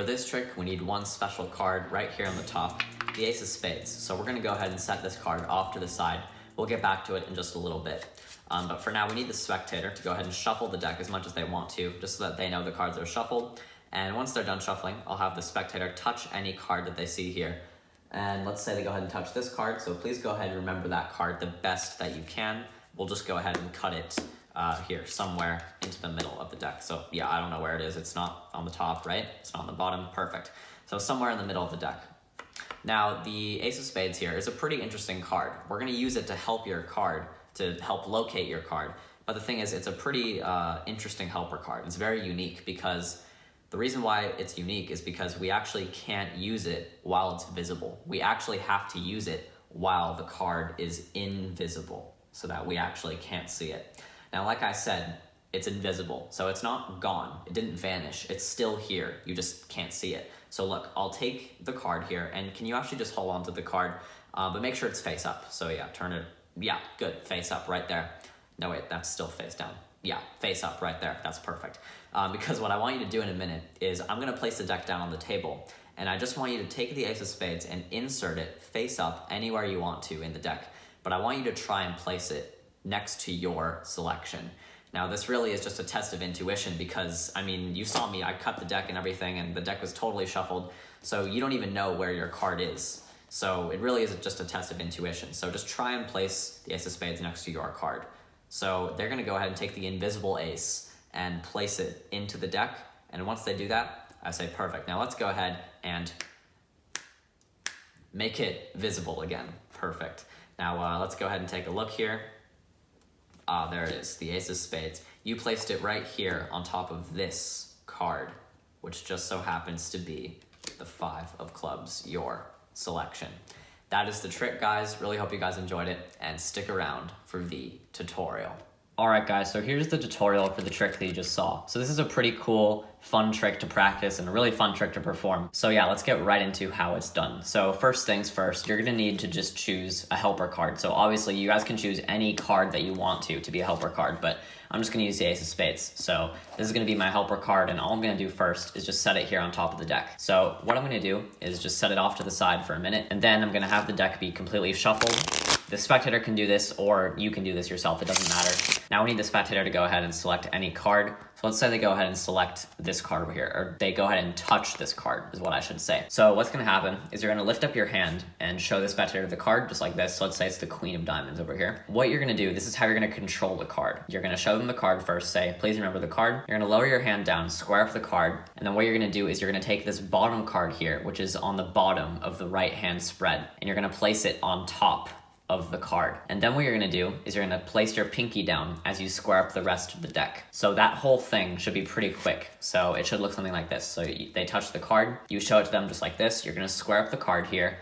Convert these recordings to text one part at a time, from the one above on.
For this trick, we need one special card right here on the top, the ace of spades. So we're gonna go ahead and set this card off to the side. We'll get back to it in just a little bit. But for now, we need the spectator to go ahead and shuffle the deck as much as they want to, just so that they know the cards are shuffled. And once they're done shuffling, I'll have the spectator touch any card that they see here. And let's say they go ahead and touch this card, so please go ahead and remember that card the best that you can. We'll just go ahead and cut it here, somewhere into the middle of the deck. So yeah, I don't know where it is. It's not on the top, right? It's not on the bottom, perfect. So somewhere in the middle of the deck. Now, the ace of spades here is a pretty interesting card. We're gonna use it to help your card, to help locate your card. But the thing is, it's a pretty interesting helper card. It's very unique because the reason why it's unique is because we actually can't use it while it's visible. We actually have to use it while the card is invisible so that we actually can't see it. Now, like I said, it's invisible, so it's not gone. It didn't vanish. It's still here. You just can't see it. So look, I'll take the card here, and can you actually just hold on to the card, but make sure it's face up. So yeah, turn it, yeah, good, face up right there. No, wait, that's still face down. Yeah, face up right there, that's perfect. Because what I want you to do in a minute is I'm gonna place the deck down on the table, and I just want you to take the ace of spades and insert it face up anywhere you want to in the deck. But I want you to try and place it next to your selection. Now, this really is just a test of intuition because, I mean, you saw me, I cut the deck and everything, and the deck was totally shuffled, so you don't even know where your card is. So it really is just a test of intuition. So just try and place the ace of spades next to your card. So they're gonna go ahead and take the invisible ace and place it into the deck, and once they do that, I say perfect. Now let's go ahead and make it visible again. Perfect. Now let's go ahead and take a look here. There it is, the ace of spades. You placed it right here on top of this card, which just so happens to be the 5 of clubs, your selection. That is the trick, guys. Really hope you guys enjoyed it, and stick around for the tutorial. Alright guys, so here's the tutorial for the trick that you just saw. So this is a pretty cool, fun trick to practice and a really fun trick to perform. So yeah, let's get right into how it's done. So first things first, you're gonna need to just choose a helper card. So obviously you guys can choose any card that you want to be a helper card, but I'm just gonna use the ace of spades. So this is gonna be my helper card, and all I'm gonna do first is just set it here on top of the deck. So what I'm gonna do is just set it off to the side for a minute, and then I'm gonna have the deck be completely shuffled. The spectator can do this, or you can do this yourself, it doesn't matter. Now we need the spectator to go ahead and select any card. So let's say they go ahead and select this card over here, or they go ahead and touch this card, is what I should say. So what's gonna happen is you're gonna lift up your hand and show the spectator the card, just like this. So let's say it's the queen of diamonds over here. What you're gonna do, this is how you're gonna control the card. You're gonna show them the card first, say, please remember the card. You're gonna lower your hand down, square up the card, and then what you're gonna do is you're gonna take this bottom card here, which is on the bottom of the right hand spread, and you're gonna place it on top of the card. And then what you're gonna do is you're gonna place your pinky down as you square up the rest of the deck. So that whole thing should be pretty quick. So it should look something like this. So they touch the card, you show it to them just like this. You're gonna square up the card here,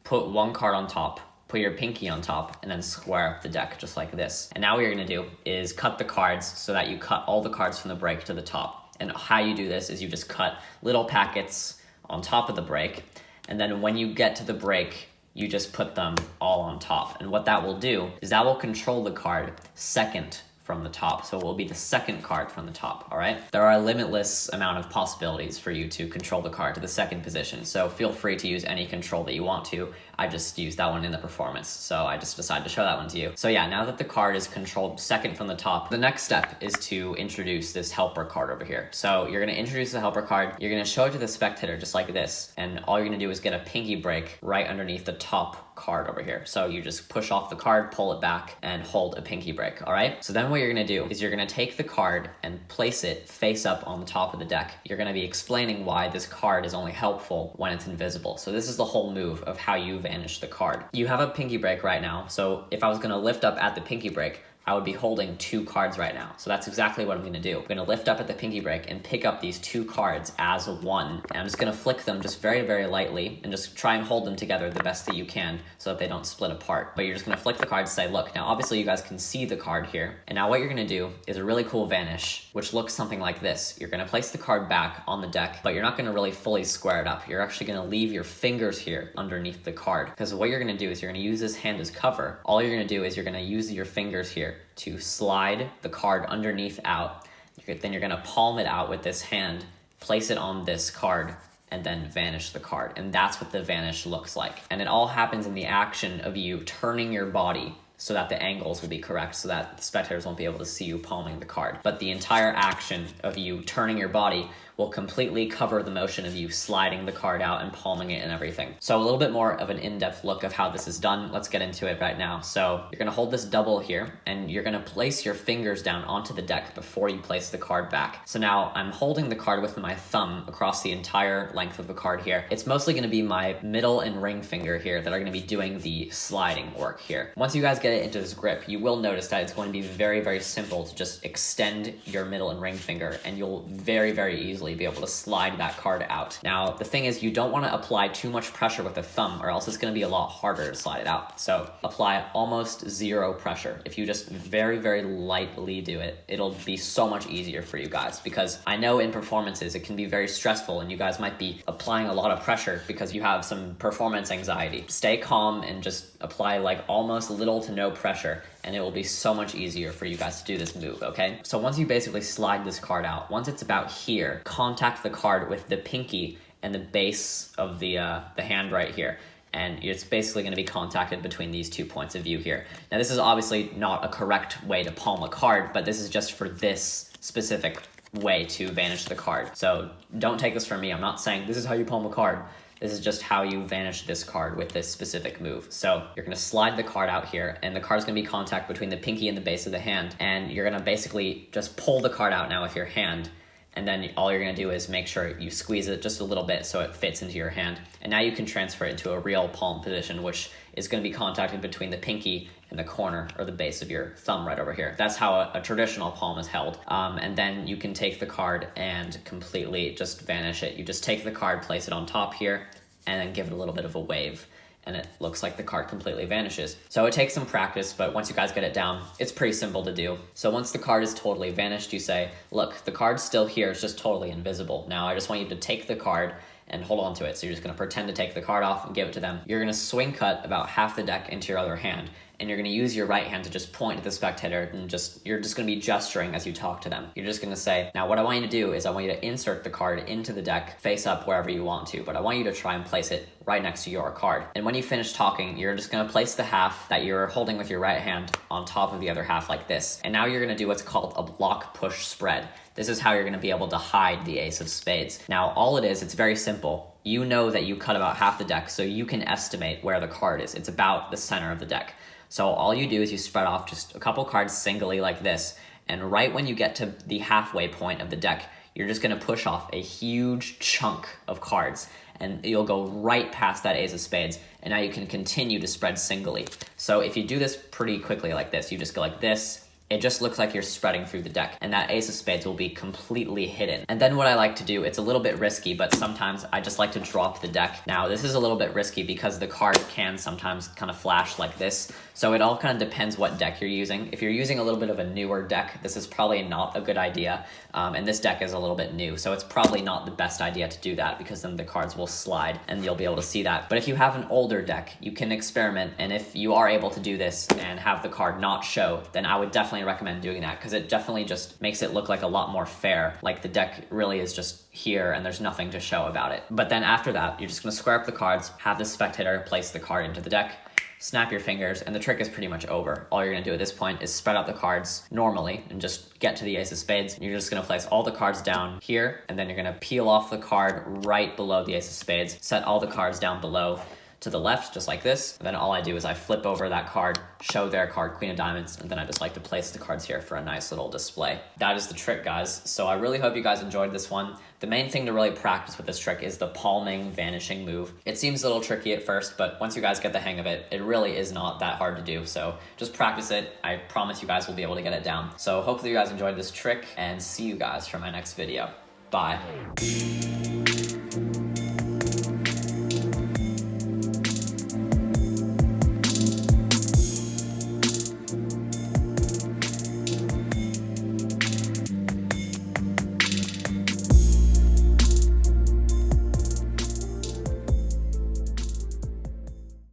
put one card on top, put your pinky on top, and then square up the deck just like this. And now what you're gonna do is cut the cards so that you cut all the cards from the break to the top. And how you do this is you just cut little packets on top of the break, and then when you get to the break, you just put them all on top. And what that will do is that will control the card second from the top. So it will be the second card from the top, all right? There are a limitless amount of possibilities for you to control the card to the second position. So feel free to use any control that you want to. I just used that one in the performance, so I just decided to show that one to you. So yeah, now that the card is controlled second from the top, the next step is to introduce this helper card over here. So you're gonna introduce the helper card, you're gonna show it to the spectator just like this, and all you're gonna do is get a pinky break right underneath the top card over here. So you just push off the card, pull it back, and hold a pinky break, all right? So then what you're gonna do is you're gonna take the card and place it face up on the top of the deck. You're gonna be explaining why this card is only helpful when it's invisible. So this is the whole move of how you vanish the card. You have a pinky break right now, so if I was gonna lift up at the pinky break, I would be holding 2 cards right now. So that's exactly what I'm gonna do. I'm gonna lift up at the pinky break and pick up these 2 cards as one. And I'm just gonna flick them just very, very lightly and just try and hold them together the best that you can so that they don't split apart. But you're just gonna flick the cards and say, look, now obviously you guys can see the card here. And now what you're gonna do is a really cool vanish, which looks something like this. You're gonna place the card back on the deck, but you're not gonna really fully square it up. You're actually gonna leave your fingers here underneath the card. Because what you're gonna do is you're gonna use this hand as cover. All you're gonna do is you're gonna use your fingers here to slide the card underneath out. Then you're gonna palm it out with this hand, place it on this card, and then vanish the card. And that's what the vanish looks like. And it all happens in the action of you turning your body so that the angles will be correct, so that the spectators won't be able to see you palming the card. But the entire action of you turning your body will completely cover the motion of you sliding the card out and palming it and everything. So a little bit more of an in-depth look of how this is done. Let's get into it right now. So you're gonna hold this double here, and you're gonna place your fingers down onto the deck before you place the card back. So now I'm holding the card with my thumb across the entire length of the card here. It's mostly gonna be my middle and ring finger here that are gonna be doing the sliding work here. Once you guys get it into this grip, you will notice that it's going to be very, very simple to just extend your middle and ring finger, and you'll very, very easily be able to slide that card out. Now, the thing is, you don't want to apply too much pressure with the thumb, or else it's going to be a lot harder to slide it out. So apply almost zero pressure. If you just very, very lightly do it, it'll be so much easier for you guys, because I know in performances it can be very stressful and you guys might be applying a lot of pressure because you have some performance anxiety. Stay calm and just apply like almost little to no pressure, and it will be so much easier for you guys to do this move, okay? So once you basically slide this card out, once it's about here, contact the card with the pinky and the base of the hand right here. And it's basically going to be contacted between these 2 points of view here. Now, this is obviously not a correct way to palm a card, but this is just for this specific way to vanish the card. So don't take this from me. I'm not saying this is how you palm a card. This is just how you vanish this card with this specific move. So you're gonna slide the card out here, and the card's gonna be contact between the pinky and the base of the hand, and you're gonna basically just pull the card out now with your hand, and then all you're gonna do is make sure you squeeze it just a little bit so it fits into your hand. And now you can transfer it into a real palm position, which is gonna be contacted between the pinky and the corner or the base of your thumb right over here. That's how a traditional palm is held. And then you can take the card and completely just vanish it. You just take the card, place it on top here, and then give it a little bit of a wave, and it looks like the card completely vanishes. So it takes some practice, but once you guys get it down, it's pretty simple to do. So once the card is totally vanished, you say, look, the card's still here, it's just totally invisible. Now I just want you to take the card and hold on to it. So you're just gonna pretend to take the card off and give it to them. You're gonna swing cut about half the deck into your other hand, and you're gonna use your right hand to just point at the spectator, and you're just gonna be gesturing as you talk to them. You're just gonna say, now what I want you to do is I want you to insert the card into the deck face up wherever you want to, but I want you to try and place it right next to your card. And when you finish talking, you're just gonna place the half that you're holding with your right hand on top of the other half like this. And now you're gonna do what's called a block push spread. This is how you're gonna be able to hide the ace of spades. Now, all it is, it's very simple. You know that you cut about half the deck, so you can estimate where the card is. It's about the center of the deck. So all you do is you spread off just a couple cards singly like this, and right when you get to the halfway point of the deck, you're just gonna push off a huge chunk of cards, and you'll go right past that ace of spades, and now you can continue to spread singly. So if you do this pretty quickly like this, you just go like this, it just looks like you're spreading through the deck, and that ace of spades will be completely hidden. And then what I like to do, it's a little bit risky, but sometimes I just like to drop the deck. Now, this is a little bit risky because the card can sometimes kind of flash like this, so it all kind of depends what deck you're using. If you're using a little bit of a newer deck, this is probably not a good idea, and this deck is a little bit new, so it's probably not the best idea to do that, because then the cards will slide, and you'll be able to see that. But if you have an older deck, you can experiment, and if you are able to do this and have the card not show, then I would definitely recommend doing that, because it definitely just makes it look like a lot more fair, like the deck really is just here and there's nothing to show about it. But then after that, you're just going to square up the cards, have the spectator place the card into the deck, snap your fingers, and the trick is pretty much over. All you're going to do at this point is spread out the cards normally and just get to the ace of spades. You're just going to place all the cards down here, and then you're going to peel off the card right below the ace of spades, set all the cards down below to the left, just like this. And then all I do is I flip over that card, show their card, Queen of Diamonds, and then I just like to place the cards here for a nice little display. That is the trick, guys. So I really hope you guys enjoyed this one. The main thing to really practice with this trick is the palming, vanishing move. It seems a little tricky at first, but once you guys get the hang of it, it really is not that hard to do. So just practice it. I promise you guys will be able to get it down. So hopefully you guys enjoyed this trick, and see you guys for my next video. Bye.